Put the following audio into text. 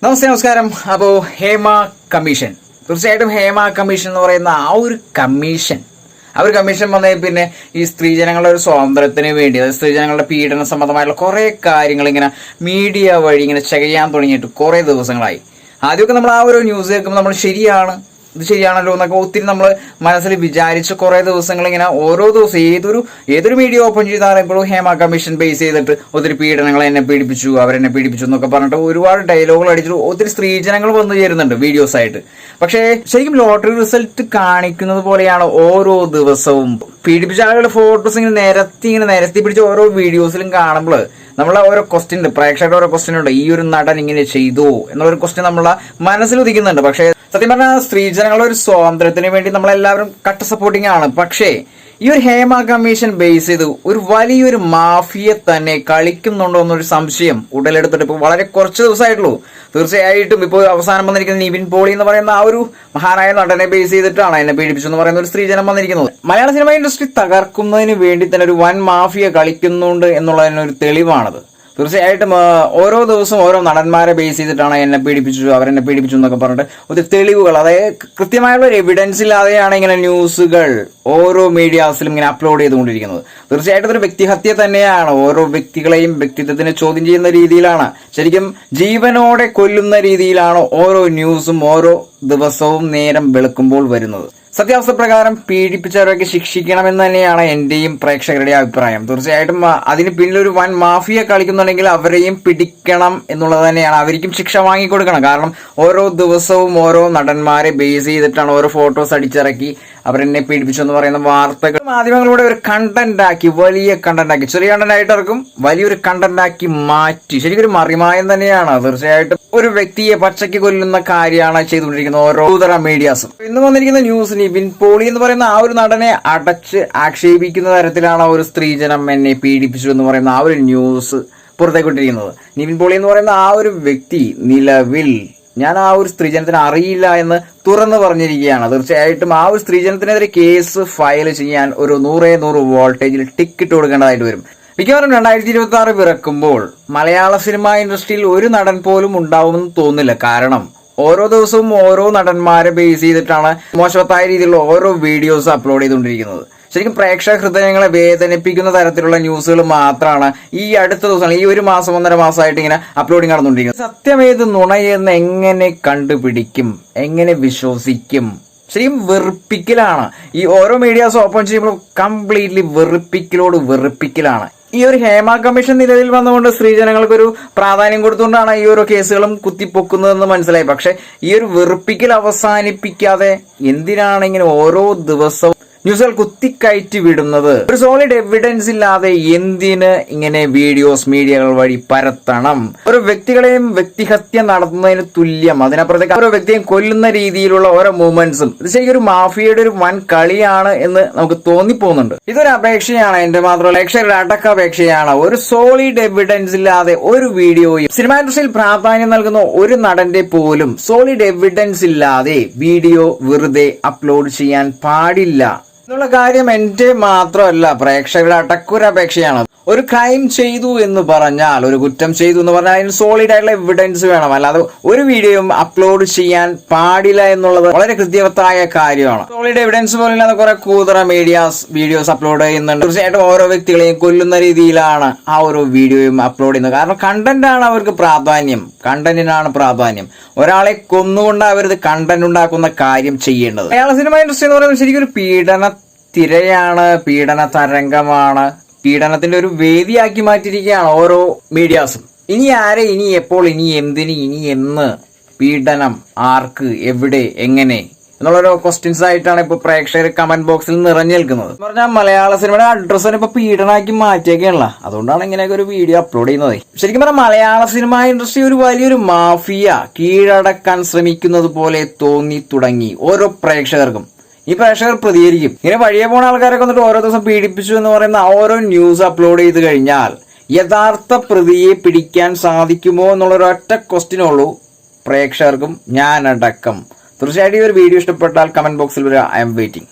നമസ്കാരം. അപ്പോൾ ഹേമ കമ്മീഷൻ, തീർച്ചയായിട്ടും ഹേമ കമ്മീഷൻ എന്ന് പറയുന്ന ആ ഒരു കമ്മീഷൻ വന്നതിൽ പിന്നെ ഈ സ്ത്രീജനങ്ങളുടെ ഒരു സ്വാതന്ത്ര്യത്തിന് വേണ്ടി, അതായത് സ്ത്രീജനങ്ങളുടെ പീഡന സംബന്ധമായിട്ടുള്ള കുറേ കാര്യങ്ങൾ ഇങ്ങനെ മീഡിയ വഴി ഇങ്ങനെ ചെയ്യാൻ തുടങ്ങിയിട്ട് കുറേ ദിവസങ്ങളായി. ആദ്യമൊക്കെ നമ്മൾ ആ ഒരു ന്യൂസ് കേൾക്കുമ്പോൾ നമ്മൾ ഇത് ശരിയാണല്ലോ എന്നൊക്കെ ഒത്തിരി നമ്മൾ മനസ്സിൽ വിചാരിച്ച് കുറേ ദിവസങ്ങൾ ഇങ്ങനെ ഓരോ ദിവസം ഏതൊരു മീഡിയ ഓപ്പൺ ചെയ്താൽ എപ്പോഴും ഹേമ കമ്മീഷൻ ബേസ് ചെയ്തിട്ട് ഒത്തിരി പീഡനങ്ങൾ എന്നെ പീഡിപ്പിച്ചു, അവരെന്നെ പീഡിപ്പിച്ചു എന്നൊക്കെ പറഞ്ഞിട്ട് ഒരുപാട് ഡയലോഗുകൾ അടിച്ചിട്ട് ഒത്തിരി സ്ത്രീജനങ്ങൾ വന്നു ചേരുന്നുണ്ട് വീഡിയോസ് ആയിട്ട്. പക്ഷേ ശരിക്കും ലോട്ടറി റിസൾട്ട് കാണിക്കുന്നത് പോലെയാണ് ഓരോ ദിവസവും പീഡിപ്പിച്ച ആളുകളുടെ ഫോട്ടോസ് ഇങ്ങനെ നിരത്തി പിടിച്ച ഓരോ വീഡിയോസിലും കാണുമ്പോൾ നമ്മളെ ഓരോ ക്വസ്റ്റ്യൻ ഉണ്ട്, പ്രേക്ഷകരുടെ ഓരോ ക്വസ്റ്റ്യൻ ഉണ്ട്. ഈ ഒരു നടൻ ഇങ്ങനെ ചെയ്തു എന്നുള്ളൊരു ക്വസ്റ്റ്യൻ നമ്മളെ മനസ്സിൽ ഉദിക്കുന്നുണ്ട്. പക്ഷേ സത്യം പറഞ്ഞാൽ സ്ത്രീജനങ്ങളുടെ ഒരു സ്വാതന്ത്ര്യത്തിന് വേണ്ടി നമ്മളെല്ലാവരും കട്ട സപ്പോർട്ടിങ് ആണ്. പക്ഷേ ഈ ഒരു ഹേമ കമ്മീഷൻ ബേസ് ചെയ്ത് ഒരു വലിയൊരു മാഫിയെ തന്നെ കളിക്കുന്നുണ്ടോ എന്നൊരു സംശയം ഉടലെടുത്തിട്ട് ഇപ്പോൾ വളരെ കുറച്ച് ദിവസമായിട്ടുള്ളൂ. തീർച്ചയായിട്ടും ഇപ്പോൾ അവസാനം വന്നിരിക്കുന്ന നിവിൻ പോളി എന്ന് പറയുന്ന ആ ഒരു മഹാനായ നടനെ ബേസ് ചെയ്തിട്ടാണ് എന്നെ പീഡിപ്പിച്ചു എന്ന് പറയുന്ന ഒരു സ്ത്രീജനം വന്നിരിക്കുന്നത്. മലയാള സിനിമ ഇൻഡസ്ട്രി തകർക്കുന്നതിന് വേണ്ടി തന്നെ ഒരു വൻ മാഫിയ കളിക്കുന്നുണ്ട് എന്നുള്ളതിനൊരു തെളിവാണത്. തീർച്ചയായിട്ടും ഓരോ ദിവസവും ഓരോ നടന്മാരെ ബേസ് ചെയ്തിട്ടാണ് എന്നെ പീഡിപ്പിച്ചു, അവരെന്നെ പീഡിപ്പിച്ചു എന്നൊക്കെ പറഞ്ഞിട്ട് ഒത്തിരി തെളിവുകൾ, അതായത് കൃത്യമായുള്ള ഒരു എവിഡൻസ് ഇല്ലാതെയാണ് ഇങ്ങനെ ന്യൂസുകൾ ഓരോ മീഡിയാസിലും ഇങ്ങനെ അപ്ലോഡ് ചെയ്തുകൊണ്ടിരിക്കുന്നത്. തീർച്ചയായിട്ടും ഒരു വ്യക്തിഹത്യ തന്നെയാണ്. ഓരോ വ്യക്തികളെയും വ്യക്തിത്വത്തിനെ ചോദ്യം ചെയ്യുന്ന രീതിയിലാണ്, ശരിക്കും ജീവനോടെ കൊല്ലുന്ന രീതിയിലാണ് ഓരോ ന്യൂസും ഓരോ ദിവസവും നേരം വെളുക്കുമ്പോൾ വരുന്നത്. സത്യാവസ്ഥ പ്രകാരം പീഡിപ്പിച്ചവരൊക്കെ ശിക്ഷിക്കണമെന്ന് തന്നെയാണ് എന്റെയും പ്രേക്ഷകരുടെ അഭിപ്രായം. തീർച്ചയായിട്ടും അതിന് പിന്നിലൊരു വൻ മാഫിയ കളിക്കുന്നുണ്ടെങ്കിൽ അവരെയും പിടിക്കണം എന്നുള്ളത് തന്നെയാണ്. അവർക്കും ശിക്ഷ വാങ്ങിക്കൊടുക്കണം. കാരണം ഓരോ ദിവസവും ഓരോ നടന്മാരെ ബേസ് ചെയ്തിട്ടാണ് ഓരോ ഫോട്ടോസ് അടിച്ചിറക്കി അവരെന്നെ പീഡിപ്പിച്ചു എന്ന് പറയുന്ന വാർത്തകൾ മാധ്യമങ്ങളിലൂടെ ഒരു വലിയ കണ്ടന്റ് ആക്കി, ചെറിയ കണ്ടന്റ് ആയിട്ട് ഇറക്കും, വലിയൊരു കണ്ടന്റ് ആക്കി മാറ്റി. ശരിക്കും ഒരു മറിമായം തന്നെയാണ്. തീർച്ചയായിട്ടും ഒരു വ്യക്തിയെ പച്ചയ്ക്ക് കൊല്ലുന്ന കാര്യമാണ് ചെയ്തുകൊണ്ടിരിക്കുന്നത് ഓരോ മീഡിയാസും. ഇന്ന് വന്നിരിക്കുന്ന ന്യൂസ് നിവിൻ പോളി എന്ന് പറയുന്ന ആ ഒരു നടനെ അടച്ച് ആക്ഷേപിക്കുന്ന തരത്തിലാണ് ഒരു സ്ത്രീജനം എന്നെ പീഡിപ്പിച്ചു എന്ന് പറയുന്ന ആ ഒരു ന്യൂസ് പുറത്തേക്കൊണ്ടിരിക്കുന്നത്. നിവിൻ പോളി എന്ന് പറയുന്ന ആ ഒരു വ്യക്തി നിലവിൽ ഞാൻ ആ ഒരു സ്ത്രീജനത്തിന് അറിയില്ല എന്ന് തുറന്നു പറഞ്ഞിരിക്കുകയാണ്. തീർച്ചയായിട്ടും ആ ഒരു സ്ത്രീജനത്തിനെതിരെ കേസ് ഫയൽ ചെയ്യാൻ ഒരു 100 വോൾട്ടേജിൽ ടിക്കറ്റ് കൊടുക്കേണ്ടതായിട്ട് വരും. മിക്കവാറും 2026 പിറക്കുമ്പോൾ മലയാള സിനിമ ഇൻഡസ്ട്രിയിൽ ഒരു നടൻ പോലും ഉണ്ടാവുമെന്ന് തോന്നുന്നില്ല. കാരണം ഓരോ ദിവസവും ഓരോ നടന്മാരെ ബേസ് ചെയ്തിട്ടാണ് മോശവത്തായ രീതിയിലുള്ള ഓരോ വീഡിയോസ് അപ്ലോഡ് ചെയ്തുകൊണ്ടിരിക്കുന്നത്. ശരിക്കും പ്രേക്ഷക ഹൃദയങ്ങളെ വേദനിപ്പിക്കുന്ന തരത്തിലുള്ള ന്യൂസുകൾ മാത്രമാണ് ഈ അടുത്ത ദിവസങ്ങൾ, ഈ ഒരു മാസം 1.5 മാസമായിട്ട് ഇങ്ങനെ അപ്ലോഡിങ് നടന്നുകൊണ്ടിരിക്കുന്നത്. സത്യമേത് നുണയെന്ന് എങ്ങനെ കണ്ടുപിടിക്കും, എങ്ങനെ വിശ്വസിക്കും? ശരിക്കും വെറുപ്പിക്കലാണ്. ഈ ഓരോ മീഡിയാസ് ഓപ്പൺ ചെയ്യുമ്പോൾ കംപ്ലീറ്റ്ലി വെറുപ്പിക്കലാണ്. ഈ ഒരു ഹേമ കമ്മീഷൻ നിലവിൽ വന്നുകൊണ്ട് സ്ത്രീജനങ്ങൾക്കൊരു പ്രാധാന്യം കൊടുത്തുകൊണ്ടാണ് ഈ ഓരോ കേസുകളും കുത്തിപ്പൊക്കുന്നതെന്ന് മനസ്സിലായി. പക്ഷെ ഈ ഒരു വെറുപ്പിക്കൽ അവസാനിപ്പിക്കാതെ എന്തിനാണ് ഇങ്ങനെ ഓരോ ദിവസവും ന്യൂസുകൾ കുത്തിക്കയറ്റി വിടുന്നത്? ഒരു സോളിഡ് എവിഡൻസ് ഇല്ലാതെ എന്തിന് ഇങ്ങനെ വീഡിയോസ് മീഡിയകൾ വഴി പരത്തണം? ഓരോ വ്യക്തികളെയും വ്യക്തിഹത്യ നടത്തുന്നതിന് തുല്യം, അതിനപ്പുറത്തേക്ക് ഓരോ വ്യക്തിയെയും കൊല്ലുന്ന രീതിയിലുള്ള ഓരോ മൂവ്മെന്റ്സും ഇത് ശരിക്കും ഒരു മാഫിയയുടെ ഒരു വൻ കളിയാണ് എന്ന് നമുക്ക് തോന്നിപ്പോകുന്നുണ്ട്. ഇതൊരു അപേക്ഷയാണ്, എന്റെ മാത്രമല്ല പ്രേക്ഷകരുടെ അടക്കാപേക്ഷയാണ്. ഒരു സോളിഡ് എവിഡൻസ് ഇല്ലാതെ ഒരു വീഡിയോയും, സിനിമാ ഇൻഡസ്ട്രിയിൽ പ്രാധാന്യം നൽകുന്ന ഒരു നടന്റെ പോലും സോളിഡ് എവിഡൻസ് ഇല്ലാതെ വീഡിയോ വെറുതെ അപ്ലോഡ് ചെയ്യാൻ പാടില്ല എന്നുള്ള കാര്യം എന്റെ മാത്രമല്ല പ്രേക്ഷകരുടെ അടക്കൊരു അപേക്ഷയാണ്. ഒരു ക്രൈം ചെയ്തു എന്ന് പറഞ്ഞാൽ, ഒരു കുറ്റം ചെയ്തു എന്ന് പറഞ്ഞാൽ അതിന് സോളിഡ് ആയിട്ടുള്ള എവിഡൻസ് വേണം. അല്ലാതെ ഒരു വീഡിയോയും അപ്ലോഡ് ചെയ്യാൻ പാടില്ല എന്നുള്ളത് വളരെ കൃത്യവത്തായ കാര്യമാണ്. സോളിഡ് എവിഡൻസ് പോലില്ലാതെ കുറെ കൂതറ മീഡിയാസ് വീഡിയോസ് അപ്ലോഡ് ചെയ്യുന്നുണ്ട്. തീർച്ചയായിട്ടും ഓരോ വ്യക്തികളെയും കൊല്ലുന്ന രീതിയിലാണ് ആ ഓരോ വീഡിയോയും അപ്ലോഡ് ചെയ്യുന്നത്. കാരണം കണ്ടന്റാണ് അവർക്ക് പ്രാധാന്യം, കണ്ടന്റിനാണ് പ്രാധാന്യം. ഒരാളെ കൊന്നുകൊണ്ട് അവരത് കണ്ടന്റ് ഉണ്ടാക്കുന്ന കാര്യം ചെയ്യേണ്ടത്. മലയാള സിനിമ ഇൻഡസ്ട്രി എന്ന് പറയുന്നത് ശരിക്കും ഒരു പീഡന തിരയാണ്, പീഡന തരംഗമാണ്, പീഡനത്തിന്റെ ഒരു വേദിയാക്കി മാറ്റിയിരിക്കുകയാണ് ഓരോ മീഡിയാസും. ഇനി ആരെ, ഇനി എപ്പോൾ, ഇനി എന്തിന്, ഇനി എന്ന്, പീഡനം ആർക്ക്, എവിടെ, എങ്ങനെ എന്നുള്ളൊരു ക്വസ്റ്റ്യൻസ് ആയിട്ടാണ് ഇപ്പൊ പ്രേക്ഷകർ കമന്റ് ബോക്സിൽ നിറഞ്ഞു നിൽക്കുന്നത്. പറഞ്ഞാൽ മലയാള സിനിമയുടെ അഡ്രസ്സിനെ ഇപ്പൊ പീഡനമാക്കി മാറ്റിയൊക്കെയാണല്ലോ. അതുകൊണ്ടാണ് ഇങ്ങനെയൊക്കെ ഒരു വീഡിയോ അപ്ലോഡ് ചെയ്യുന്നത്. ശരിക്കും പറഞ്ഞാൽ മലയാള സിനിമ ഇൻഡസ്ട്രി ഒരു വലിയൊരു മാഫിയ കീഴടക്കാൻ ശ്രമിക്കുന്നത് പോലെ തോന്നി തുടങ്ങി ഓരോ പ്രേക്ഷകർക്കും. ഈ പ്രേക്ഷകർ പ്രതികരിക്കും. ഇങ്ങനെ വഴിയെ പോണ ആൾക്കാരൊക്കെ വന്നിട്ട് ഓരോ ദിവസം പീഡിപ്പിച്ചു എന്ന് പറയുന്ന ഓരോ ന്യൂസ് അപ്ലോഡ് ചെയ്ത് കഴിഞ്ഞാൽ യഥാർത്ഥ പ്രതിയെ പിടിക്കാൻ സാധിക്കുമോ എന്നുള്ളൊരു ഒറ്റ ക്വസ്റ്റ്യനേ ഉള്ളൂ പ്രേക്ഷകർക്കും, ഞാനടക്കം. തീർച്ചയായിട്ടും ഈ ഒരു വീഡിയോ ഇഷ്ടപ്പെട്ടാൽ കമന്റ് ബോക്സിൽ വരിക. I M waiting.